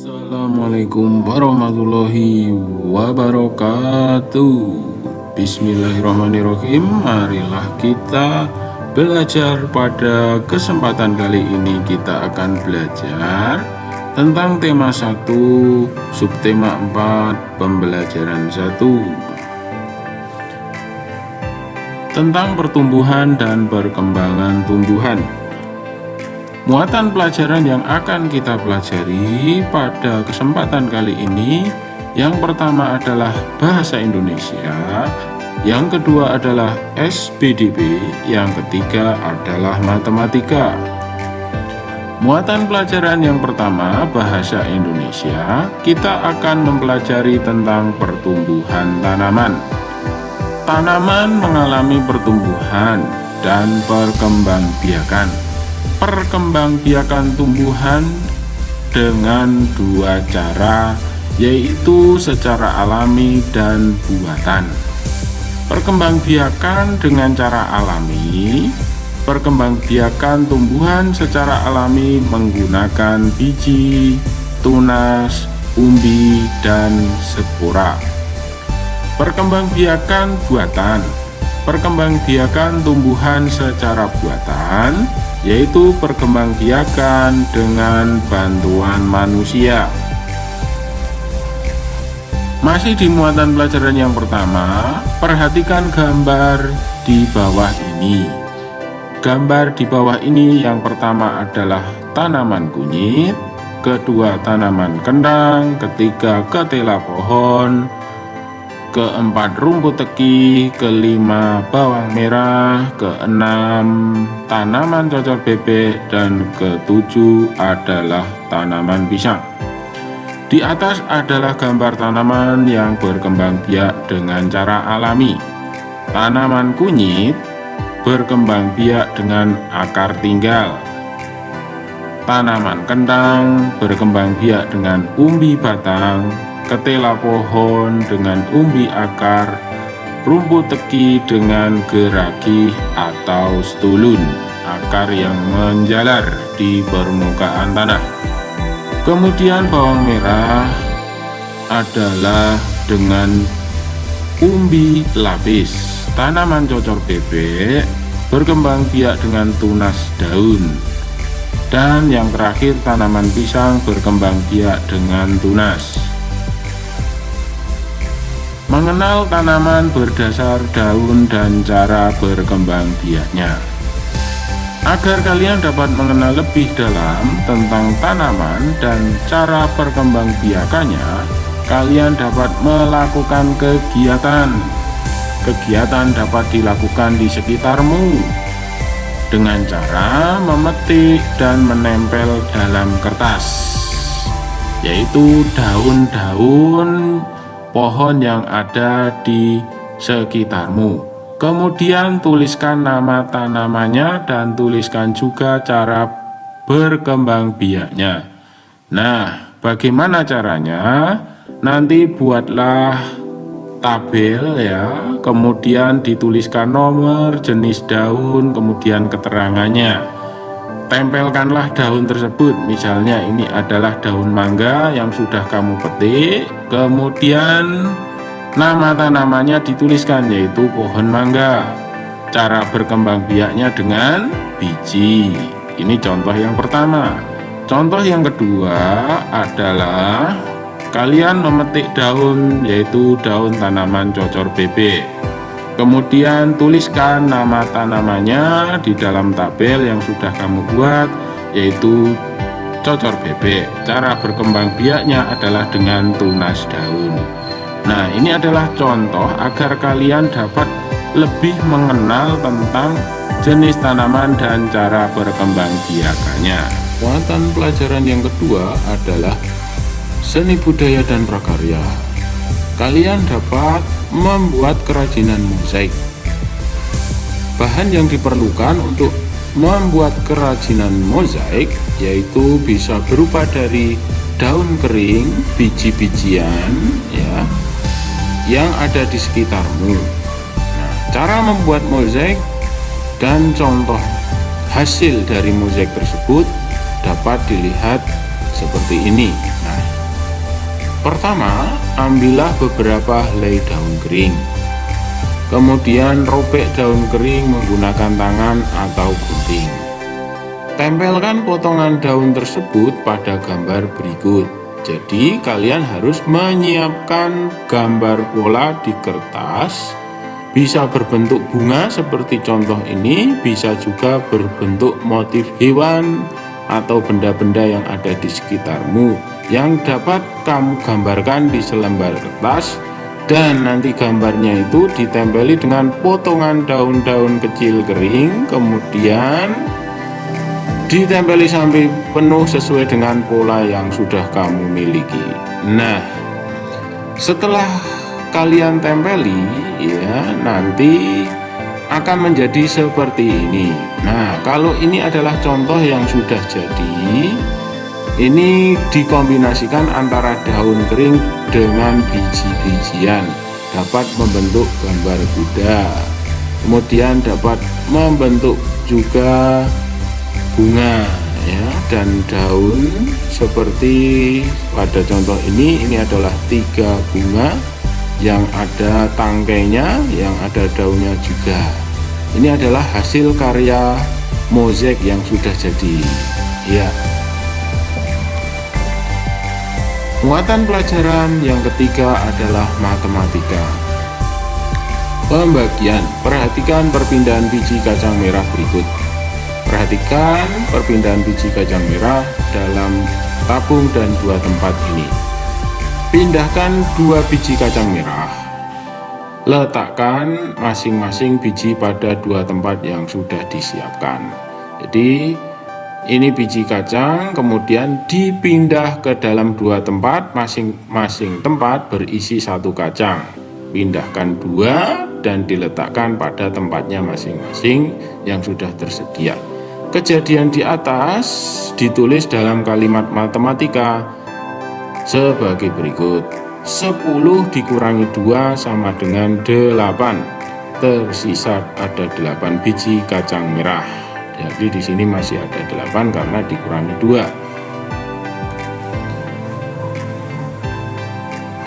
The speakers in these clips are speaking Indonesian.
Assalamualaikum warahmatullahi wabarakatuh. Bismillahirrahmanirrahim. Marilah kita belajar. Pada kesempatan kali ini kita akan belajar tentang tema 1, subtema 4, pembelajaran 1, tentang pertumbuhan dan perkembangan tumbuhan. Muatan pelajaran yang akan kita pelajari pada kesempatan kali ini, yang pertama adalah bahasa Indonesia, yang kedua adalah SPDB, yang ketiga adalah matematika. Muatan pelajaran yang pertama, bahasa Indonesia, kita akan mempelajari tentang pertumbuhan tanaman. Tanaman mengalami pertumbuhan dan perkembangbiakan. Perkembangbiakan tumbuhan dengan dua cara, yaitu secara alami dan buatan. Perkembangbiakan dengan cara alami, perkembangbiakan tumbuhan secara alami menggunakan biji, tunas, umbi, dan spora. Perkembangbiakan buatan, perkembangbiakan tumbuhan secara buatan, yaitu perkembangbiakan dengan bantuan manusia. Masih di muatan pelajaran yang pertama, perhatikan gambar di bawah ini. Gambar di bawah ini yang pertama adalah tanaman kunyit, kedua tanaman kentang, ketiga ketela pohon, keempat rumput teki, kelima bawang merah, keenam tanaman cocor bebek, dan ketujuh adalah tanaman pisang. Di atas adalah gambar tanaman yang berkembang biak dengan cara alami. Tanaman kunyit berkembang biak dengan akar tinggal. Tanaman kentang berkembang biak dengan umbi batang, ketela pohon dengan umbi akar, rumput teki dengan geragi atau stulun, akar yang menjalar di permukaan tanah. Kemudian bawang merah adalah dengan umbi lapis. Tanaman cocor bebek berkembang biak dengan tunas daun. Dan yang terakhir tanaman pisang berkembang biak dengan tunas. Mengenal tanaman berdasar daun dan cara berkembang biaknya. Agar kalian dapat mengenal lebih dalam tentang tanaman dan cara berkembang biakannya, kalian dapat melakukan kegiatan. Kegiatan dapat dilakukan di sekitarmu dengan cara memetik dan menempel dalam kertas, yaitu daun-daun pohon yang ada di sekitarmu. Kemudian tuliskan nama tanamannya dan tuliskan juga cara berkembang biaknya. Nah, bagaimana caranya? Nanti buatlah tabel ya, kemudian dituliskan nomor, jenis daun, kemudian keterangannya. Tempelkanlah daun tersebut, misalnya ini adalah daun mangga yang sudah kamu petik, kemudian nama tanamannya dituliskan, yaitu pohon mangga. Cara berkembang biaknya dengan biji. Ini contoh yang pertama. Contoh yang kedua adalah kalian memetik daun, yaitu daun tanaman cocor bebek. Kemudian tuliskan nama tanamannya di dalam tabel yang sudah kamu buat, yaitu cocor bebek. Cara berkembang biaknya adalah dengan tunas daun. Nah, ini adalah contoh agar kalian dapat lebih mengenal tentang jenis tanaman dan cara berkembang biakannya. Muatan pelajaran yang kedua adalah seni budaya dan prakarya. Kalian dapat membuat kerajinan mozaik. Bahan yang diperlukan untuk membuat kerajinan mozaik yaitu bisa berupa dari daun kering, biji-bijian ya, yang ada di sekitarmu. Nah, cara membuat mozaik dan contoh hasil dari mozaik tersebut dapat dilihat seperti ini. Nah, Pertama, ambillah beberapa helai daun kering. Kemudian robek daun kering menggunakan tangan atau gunting. Tempelkan potongan daun tersebut pada gambar berikut. Jadi kalian harus menyiapkan gambar pola di kertas. Bisa berbentuk bunga seperti contoh ini, bisa juga berbentuk motif hewan atau benda-benda yang ada di sekitarmu yang dapat kamu gambarkan di selembar kertas, dan nanti gambarnya itu ditempeli dengan potongan daun-daun kecil kering, kemudian ditempeli sampai penuh sesuai dengan pola yang sudah kamu miliki. Nah, setelah kalian tempeli ya, nanti akan menjadi seperti ini. Nah, kalau ini adalah contoh yang sudah jadi, ini dikombinasikan antara daun kering dengan biji-bijian, dapat membentuk gambar kuda, kemudian dapat membentuk juga bunga ya, dan daun seperti pada contoh ini adalah 3 bunga yang ada tangkainya, yang ada daunnya juga. Ini adalah hasil karya mozaik yang sudah jadi ya. Muatan pelajaran yang ketiga adalah matematika. Pembagian. Perhatikan perpindahan biji kacang merah berikut. Perhatikan perpindahan biji kacang merah dalam tabung dan 2 tempat ini. Pindahkan 2 biji kacang merah. Letakkan masing-masing biji pada 2 tempat yang sudah disiapkan. Jadi ini biji kacang, kemudian dipindah ke dalam 2 tempat, masing-masing tempat berisi 1 kacang. Pindahkan 2 dan diletakkan pada tempatnya masing-masing yang sudah tersedia. Kejadian di atas ditulis dalam kalimat matematika sebagai berikut. 10 dikurangi 2 sama dengan 8. Tersisa ada 8 biji kacang merah. Jadi di sini masih ada 8 karena dikurangi 2.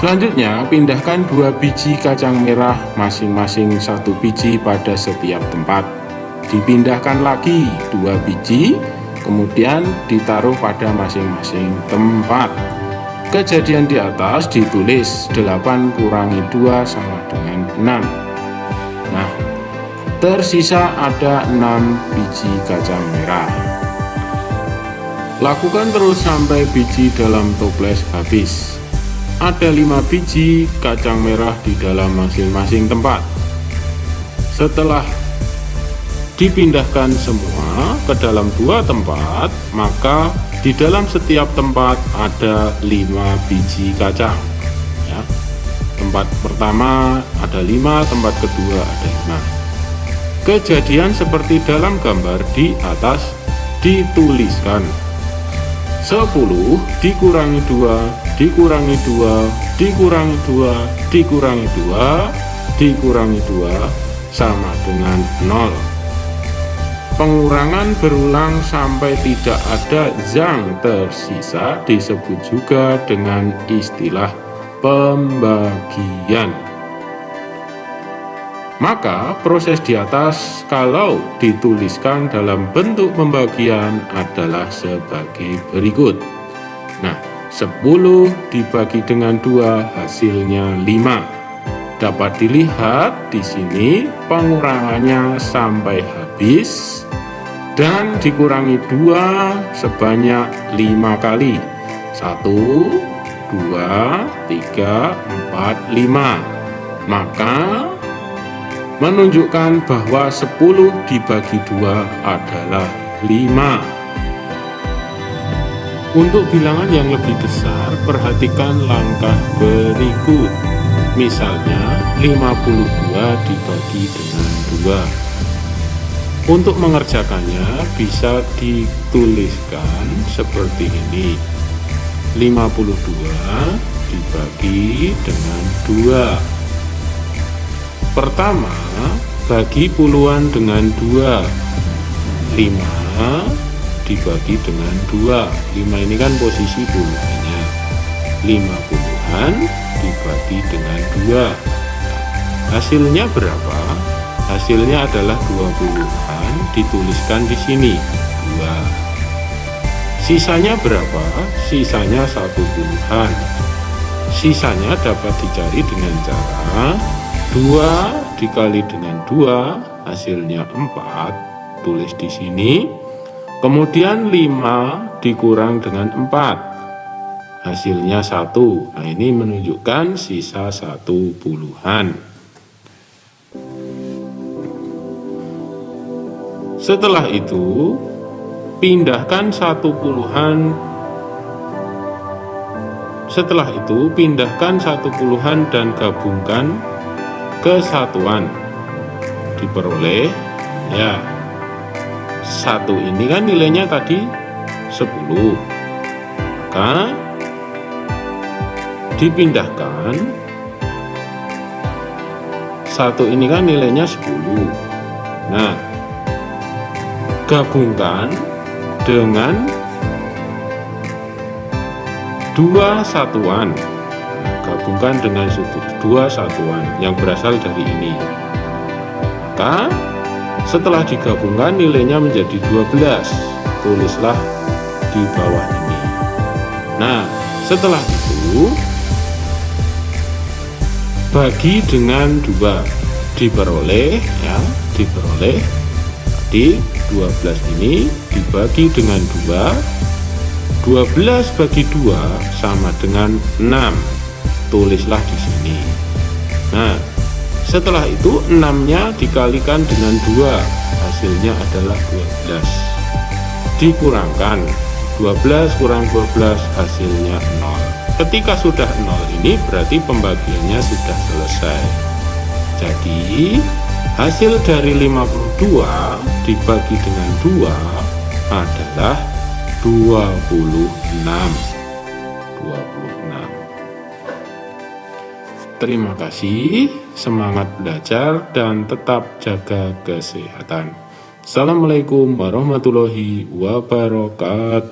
Selanjutnya, pindahkan 2 biji kacang merah masing-masing 1 biji pada setiap tempat. Dipindahkan lagi 2 biji, kemudian ditaruh pada masing-masing tempat. Kejadian di atas ditulis 8 kurangi 2 sama dengan 6. Nah, tersisa ada 6 biji kacang merah. Lakukan terus sampai biji dalam toples habis. Ada 5 biji kacang merah di dalam masing-masing tempat. Setelah dipindahkan semua ke dalam 2 tempat, maka di dalam setiap tempat ada 5 biji kacang ya. Tempat pertama ada 5, tempat kedua ada 5. Kejadian seperti dalam gambar di atas dituliskan 10 dikurangi 2 dikurangi 2 dikurangi 2 dikurangi 2 dikurangi 2 sama dengan 0. Pengurangan berulang sampai tidak ada yang tersisa disebut juga dengan istilah pembagian. Maka proses di atas kalau dituliskan dalam bentuk pembagian adalah sebagai berikut. Nah, 10 dibagi dengan 2 hasilnya 5. Dapat dilihat di sini pengurangannya sampai habis dan dikurangi 2 sebanyak 5 kali. 1, 2, 3, 4, 5. Maka menunjukkan bahwa 10 dibagi 2 adalah 5. Untuk bilangan yang lebih besar, perhatikan langkah berikut. Misalnya 52 dibagi dengan 2. Untuk mengerjakannya bisa dituliskan seperti ini. 52 dibagi dengan 2. Pertama, bagi puluhan dengan 2. 5 dibagi dengan 2. 5 ini kan posisi puluhannya. 50 dibagi dengan 2. Hasilnya berapa? Hasilnya adalah 20-an, dituliskan di sini 2. Sisanya berapa? Sisanya 1/10. Sisanya dapat dicari dengan cara 2 dikali dengan 2, hasilnya 4, tulis di sini. Kemudian 5 dikurang dengan 4, hasilnya 1. Nah, ini menunjukkan sisa 1/10. Setelah itu, pindahkan 1/10. Setelah itu, pindahkan 1/10 dan gabungkan ke satuan. Diperoleh, ya, 1 ini kan nilainya tadi 10. Maka dipindahkan, 1 ini kan nilainya 10. Nah, gabungkan dengan 2 satuan. Gabungkan dengan 2 satuan yang berasal dari ini. Maka setelah digabungkan nilainya menjadi 12. Tulislah di bawah ini. Nah, setelah itu bagi dengan 2. Diperoleh, ya, diperoleh di 12 ini dibagi dengan 2. 12 bagi 2 sama dengan 6. Tulislah di sini. Nah, setelah itu 6-nya dikalikan dengan 2, hasilnya adalah 12. Dikurangkan 12 kurang 12, hasilnya 0. Ketika sudah 0 ini berarti pembagiannya sudah selesai. Jadi hasil dari 52 dibagi dengan 2 adalah 26. Terima kasih, semangat belajar dan tetap jaga kesehatan. Assalamualaikum warahmatullahi wabarakatuh.